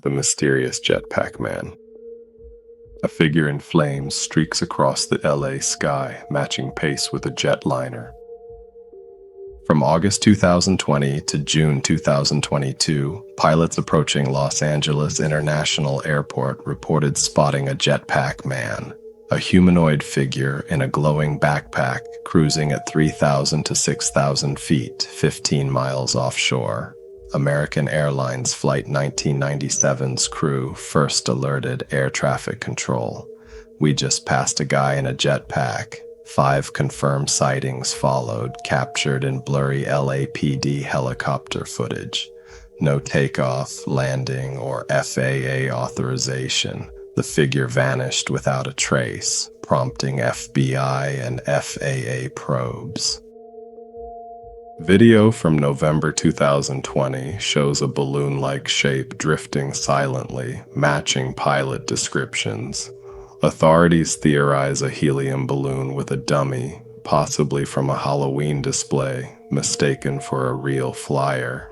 the mysterious jetpack man. A figure in flames streaks across the LA sky, matching pace with a jetliner. From August 2020 to June 2022, pilots approaching Los Angeles International Airport reported spotting a jetpack man, a humanoid figure in a glowing backpack cruising at 3,000 to 6,000 feet, 15 miles offshore. American Airlines Flight 1997's crew first alerted air traffic control. "We just passed a guy in a jetpack." 5 confirmed sightings followed, captured in blurry LAPD helicopter footage. No takeoff, landing, or FAA authorization. The figure vanished without a trace, prompting FBI and FAA probes. Video from November 2020 shows a balloon-like shape drifting silently, matching pilot descriptions. Authorities theorize a helium balloon with a dummy, possibly from a Halloween display, mistaken for a real flyer.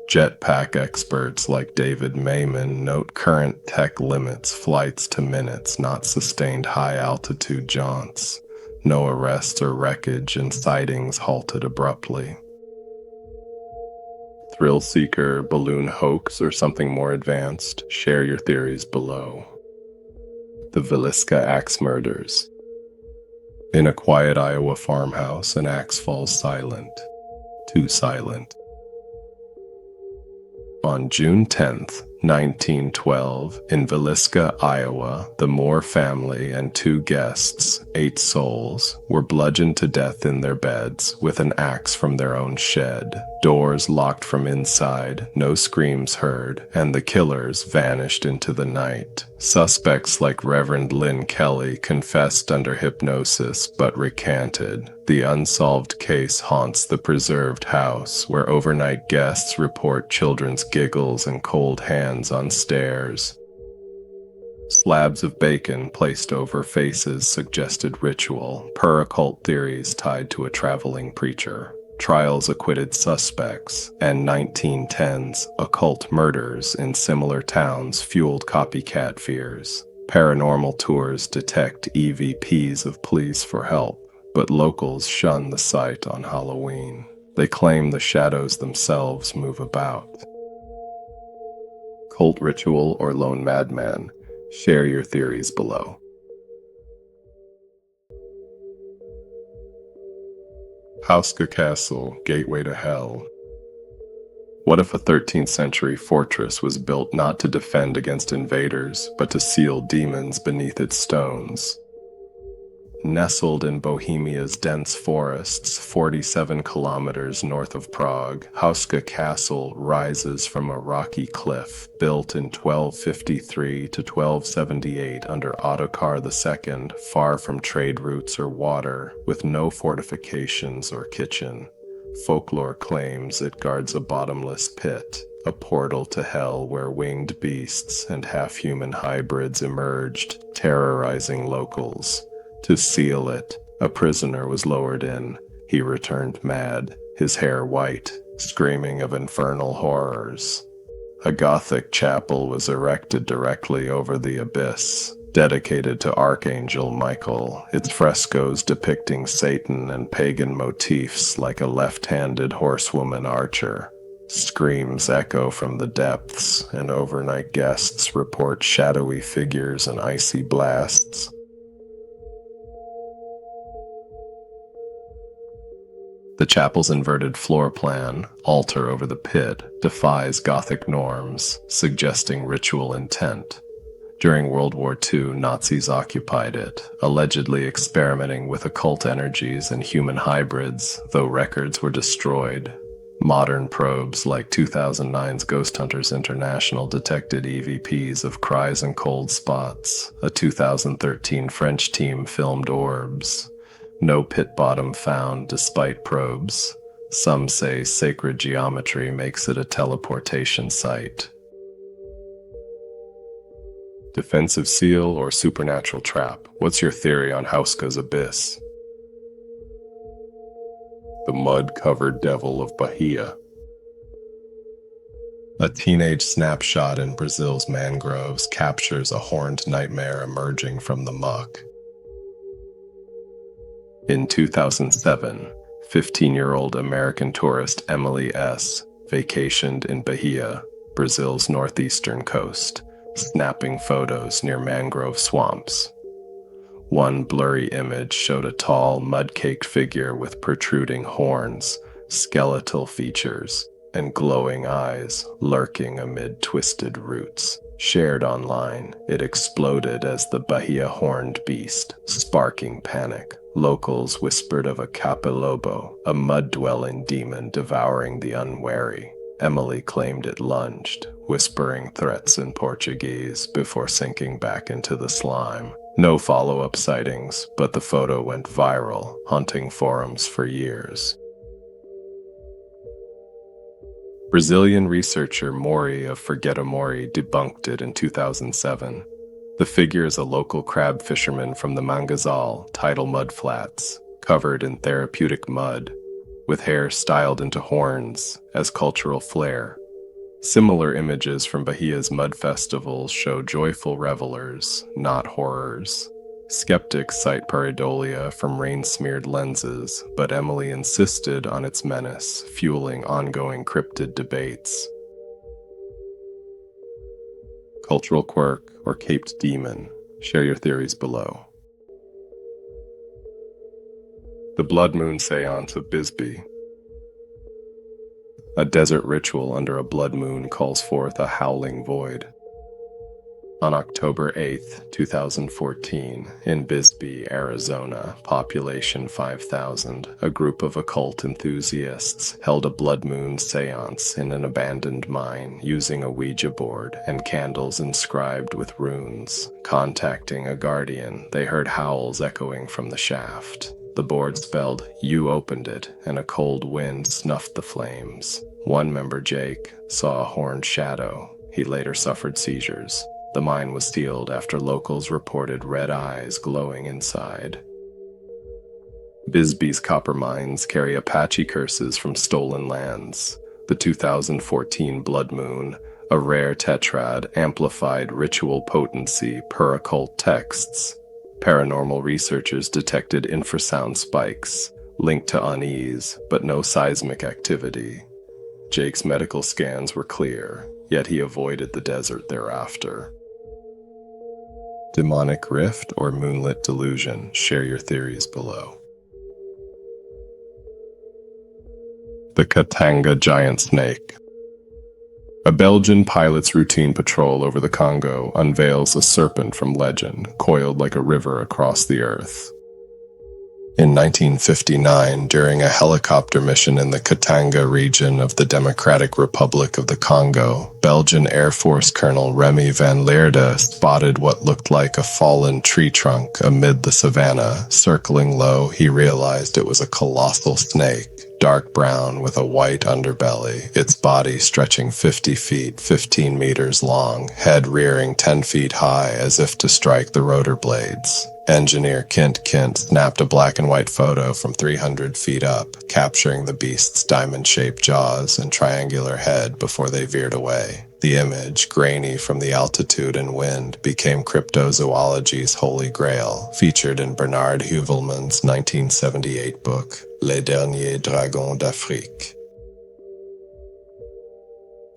Jetpack experts like David Mayman note current tech limits flights to minutes, not sustained high-altitude jaunts. No arrests or wreckage, and sightings halted abruptly. Thrill seeker, balloon hoax, or something more advanced? Share your theories below. The Villisca Axe Murders. In a quiet Iowa farmhouse, an axe falls silent. Too silent. On June 10th, 1912, in Villisca, Iowa, the Moore family and 2 guests, 8 souls, were bludgeoned to death in their beds with an axe from their own shed. Doors locked from inside, no screams heard, and the killers vanished into the night. Suspects like Reverend Lynn Kelly confessed under hypnosis but recanted. The unsolved case haunts the preserved house, where overnight guests report children's giggles and cold hands on stairs. Slabs of bacon placed over faces suggested ritual, per occult theories tied to a traveling preacher. Trials acquitted suspects, and 1910s occult murders in similar towns fueled copycat fears. Paranormal tours detect EVPs of pleas for help, but locals shun the site on Halloween. They claim the shadows themselves move about. Cult ritual or lone madman? Share your theories below. Houska Castle, gateway to hell. What if a 13th century fortress was built not to defend against invaders, but to seal demons beneath its stones? Nestled in Bohemia's dense forests, 47 kilometers north of Prague, Houska Castle rises from a rocky cliff built in 1253 to 1278 under Ottokar II, far from trade routes or water, with no fortifications or kitchen. Folklore claims it guards a bottomless pit, a portal to hell where winged beasts and half-human hybrids emerged, terrorizing locals. To seal it, a prisoner was lowered in. He returned mad, his hair white, screaming of infernal horrors. A Gothic chapel was erected directly over the abyss, dedicated to Archangel Michael, its frescoes depicting Satan and pagan motifs like a left-handed horsewoman archer. Screams echo from the depths, and overnight guests report shadowy figures and icy blasts. The chapel's inverted floor plan, altar over the pit, defies Gothic norms, suggesting ritual intent. During World War II, Nazis occupied it, allegedly experimenting with occult energies and human hybrids, though records were destroyed. Modern probes like 2009's Ghost Hunters International detected EVPs of cries and cold spots. A 2013 French team filmed orbs. No pit bottom found despite probes. Some say sacred geometry makes it a teleportation site. Defensive seal or supernatural trap? What's your theory on Houska's abyss? The mud-covered devil of Bahia. A teenage snapshot in Brazil's mangroves captures a horned nightmare emerging from the muck. In 2007, 15-year-old American tourist Emily S. vacationed in Bahia, Brazil's northeastern coast, snapping photos near mangrove swamps. One blurry image showed a tall, mud-caked figure with protruding horns, skeletal features, and glowing eyes lurking amid twisted roots. Shared online, it exploded as the Bahia horned beast, sparking panic. Locals whispered of a capilobo, a mud-dwelling demon devouring the unwary. Emily claimed it lunged, whispering threats in Portuguese before sinking back into the slime. No follow-up sightings, but the photo went viral, haunting forums for years. Brazilian researcher Mori of Forget Mori debunked it in 2007. The figure is a local crab fisherman from the Mangazal tidal mud flats, covered in therapeutic mud, with hair styled into horns as cultural flair. Similar images from Bahia's mud festivals show joyful revelers, not horrors. Skeptics cite pareidolia from rain-smeared lenses, but Emily insisted on its menace, fueling ongoing cryptid debates. Cultural quirk or caped demon? Share your theories below. The Blood Moon Seance of Bisbee. A desert ritual under a blood moon calls forth a howling void. On October 8, 2014, in Bisbee, Arizona, population 5,000, a group of occult enthusiasts held a blood moon seance in an abandoned mine using a Ouija board and candles inscribed with runes. Contacting a guardian, they heard howls echoing from the shaft. The board spelled, "You opened it," and a cold wind snuffed the flames. One member, Jake, saw a horned shadow. He later suffered seizures. The mine was sealed after locals reported red eyes glowing inside. Bisbee's copper mines carry Apache curses from stolen lands. The 2014 Blood Moon, a rare tetrad, amplified ritual potency per occult texts. Paranormal researchers detected infrasound spikes, linked to unease, but no seismic activity. Jake's medical scans were clear, yet he avoided the desert thereafter. Demonic rift or moonlit delusion? Share your theories below. The Katanga giant snake. A Belgian pilot's routine patrol over the Congo unveils a serpent from legend, coiled like a river across the earth. In 1959, during a helicopter mission in the Katanga region of the Democratic Republic of the Congo, Belgian Air Force Colonel Remy van Leerde spotted what looked like a fallen tree trunk amid the savannah. Circling low, he realized it was a colossal snake, dark brown with a white underbelly, its body stretching 50 feet, 15 meters long, head rearing 10 feet high as if to strike the rotor blades. Engineer Kent snapped a black and white photo from 300 feet up, capturing the beast's diamond-shaped jaws and triangular head before they veered away. The image, grainy from the altitude and wind, became cryptozoology's holy grail, featured in Bernard Heuvelmann's 1978 book, Les Derniers Dragons d'Afrique.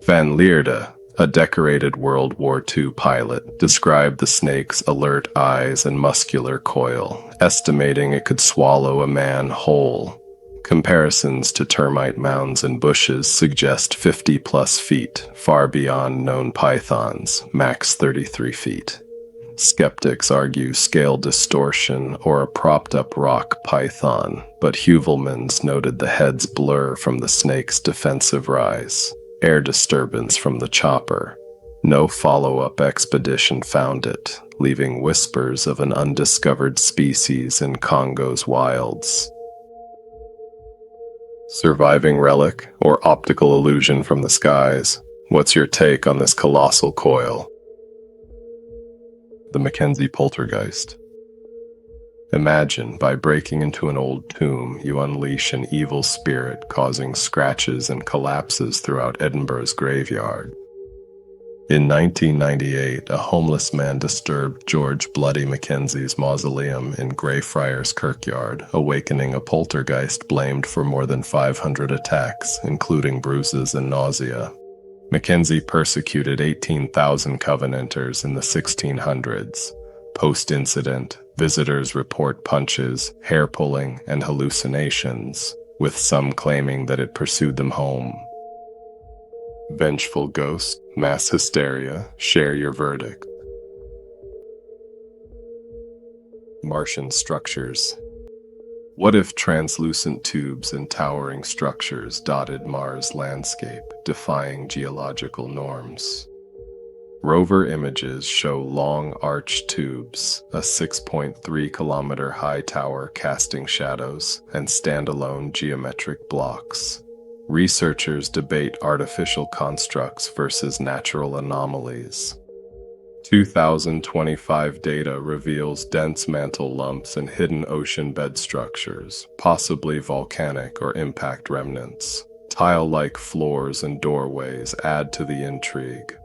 Van Leerde, a decorated World War II pilot, described the snake's alert eyes and muscular coil, estimating it could swallow a man whole. Comparisons to termite mounds and bushes suggest 50-plus feet, far beyond known pythons, max 33 feet. Skeptics argue scale distortion or a propped-up rock python, but Heuvelmann's noted the head's blur from the snake's defensive rise. Air disturbance from the chopper. No follow-up expedition found it, leaving whispers of an undiscovered species in Congo's wilds. Surviving relic or optical illusion from the skies? What's your take on this colossal coil? The Mackenzie Poltergeist. Imagine, by breaking into an old tomb, you unleash an evil spirit, causing scratches and collapses throughout Edinburgh's graveyard. In 1998, a homeless man disturbed George Bloody Mackenzie's mausoleum in Greyfriars Kirkyard, awakening a poltergeist blamed for more than 500 attacks, including bruises and nausea. Mackenzie persecuted 18,000 Covenanters in the 1600s. Post-incident, visitors report punches, hair-pulling, and hallucinations, with some claiming that it pursued them home. Vengeful ghost, mass hysteria, share your verdict. Martian structures. What if translucent tubes and towering structures dotted Mars' landscape, defying geological norms? Rover images show long arched tubes, a 6.3-kilometer high tower casting shadows, and standalone geometric blocks. Researchers debate artificial constructs versus natural anomalies. 2025 data reveals dense mantle lumps and hidden ocean bed structures, possibly volcanic or impact remnants. Tile-like floors and doorways add to the intrigue.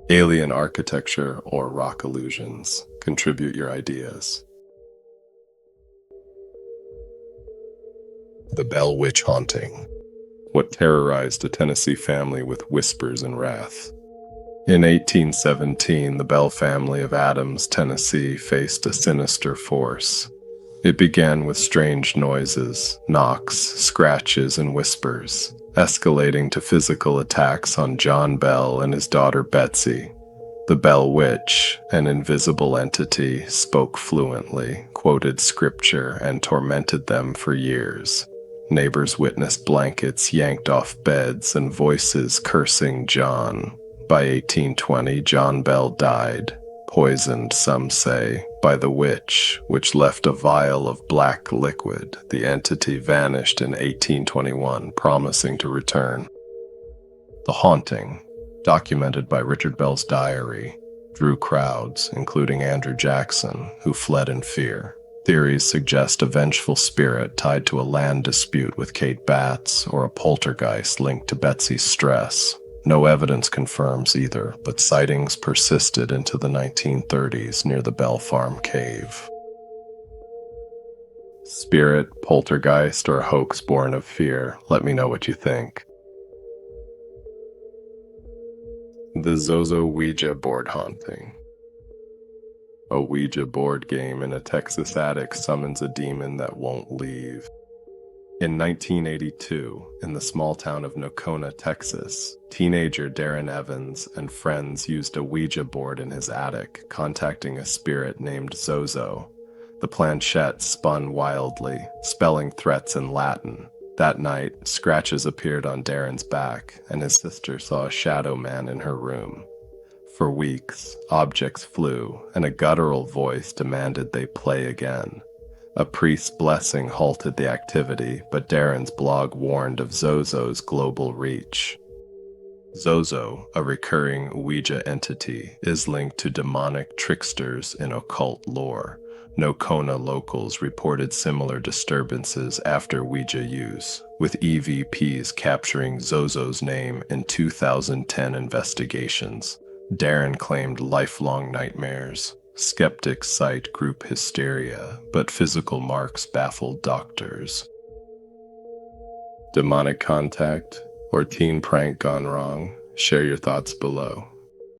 Alien architecture or rock illusions. Contribute your ideas. The Bell Witch Haunting. What terrorized a Tennessee family with whispers and wrath? In 1817, the Bell family of Adams, Tennessee, faced a sinister force. It began with strange noises, knocks, scratches, and whispers, escalating to physical attacks on John Bell and his daughter Betsy. The Bell Witch, an invisible entity, spoke fluently, quoted scripture, and tormented them for years. Neighbors witnessed blankets yanked off beds and voices cursing John. By 1820, John Bell died, poisoned, some say, by the witch, which left a vial of black liquid. The entity vanished in 1821, promising to return. The haunting, documented by Richard Bell's diary, drew crowds, including Andrew Jackson, who fled in fear. Theories suggest a vengeful spirit tied to a land dispute with Kate Batts or a poltergeist linked to Betsy's stress. No evidence confirms either, but sightings persisted into the 1930s near the Bell Farm Cave. Spirit, poltergeist, or hoax born of fear? Let me know what you think. The Zozo Ouija board haunting. A Ouija board game in a Texas attic summons a demon that won't leave. In 1982, in the small town of Nocona, Texas, teenager Darren Evans and friends used a Ouija board in his attic, contacting a spirit named Zozo. The planchette spun wildly, spelling threats in Latin. That night, scratches appeared on Darren's back, and his sister saw a shadow man in her room. For weeks, objects flew, and a guttural voice demanded they play again. A priest's blessing halted the activity, but Darren's blog warned of Zozo's global reach. Zozo, a recurring Ouija entity, is linked to demonic tricksters in occult lore. Nocona locals reported similar disturbances after Ouija use, with EVPs capturing Zozo's name in 2010 investigations. Darren claimed lifelong nightmares. Skeptics cite group hysteria, but physical marks baffled doctors. Demonic contact or teen prank gone wrong? Share your thoughts below.